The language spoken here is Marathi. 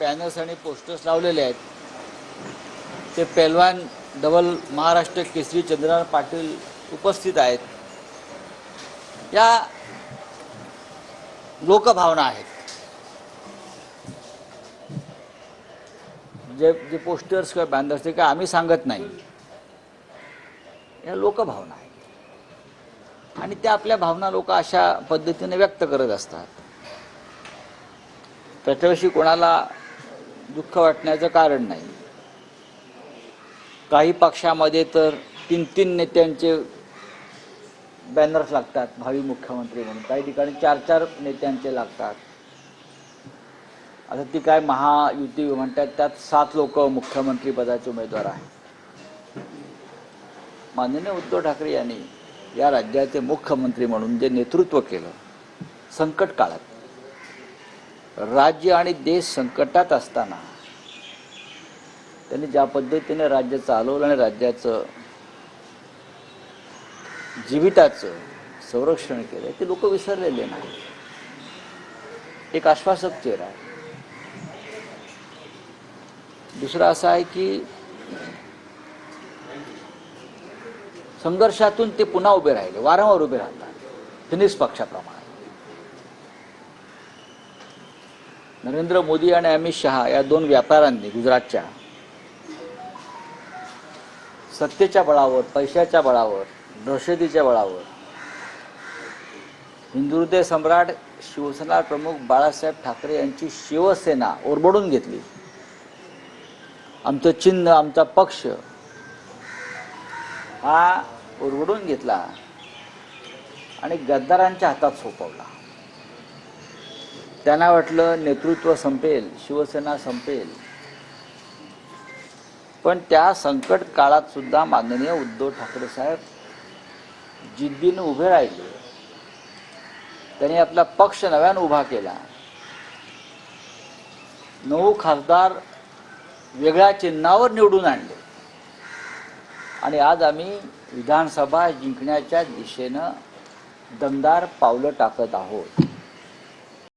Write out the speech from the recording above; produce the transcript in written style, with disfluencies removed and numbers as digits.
बॅनर्स आणि पोस्टर्स लावलेले आहेत ते पेलवान डबल महाराष्ट्र केसरी चंद्रकांत पाटील उपस्थित आहेत. या लोकभावना आहेत. जे पोस्टर्स किंवा बॅनर्स ते काय आम्ही सांगत नाही, या लोकभावना आहेत आणि त्या आपल्या भावना लोक अशा पद्धतीने व्यक्त करत असतात. त्याच्याविषयी कोणाला दुःख वाटण्याचं कारण नाही. काही पक्षामध्ये तर 3-3 नेत्यांचे बॅनर्स लागतात भावी मुख्यमंत्री म्हणून, काही ठिकाणी 4-4 नेत्यांचे लागतात. आता ती काय महायुती म्हणतात, त्यात 7 लोक मुख्यमंत्री पदाचे उमेदवार आहेत. माननीय उद्धव ठाकरे यांनी या राज्याचे मुख्यमंत्री म्हणून जे नेतृत्व केलं संकट काळात, राज्य आणि देश संकटात असताना त्यांनी ज्या पद्धतीने राज्य चालवलं आणि राज्याचं जीविताचं संरक्षण केलं ते लोक विसरलेले नाही. एक आश्वासक चेहरा आहे. दुसरा असा आहे की संघर्षातून ते पुन्हा उभे राहिले, वारंवार उभे राहतात फिनिक्स पक्षाप्रमाणे. नरेंद्र मोदी आणि अमित शहा या 2 व्यापाऱ्यांनी गुजरातच्या सत्तेच्या बळावर, पैशाच्या बळावर, दहशतीच्या बळावर हिंदुहृदय सम्राट शिवसेना प्रमुख बाळासाहेब ठाकरे यांची शिवसेना ओरबडून घेतली. आमचं चिन्ह, आमचा पक्ष हा ओरबडून घेतला आणि गद्दारांच्या हातात सोपवला. त्यांना वाटलं नेतृत्व संपेल, शिवसेना संपेल. पण त्या संकट काळात सुद्धा माननीय उद्धव ठाकरे साहेब जिद्दीने उभे राहिले. त्यांनी आपला पक्ष नव्याने उभा केला. 9 खासदार वेगळ्या चिन्हावर निवडून आणले आणि आज आम्ही विधानसभा जिंकण्याच्या दिशेनं दमदार पावलं टाकत आहोत.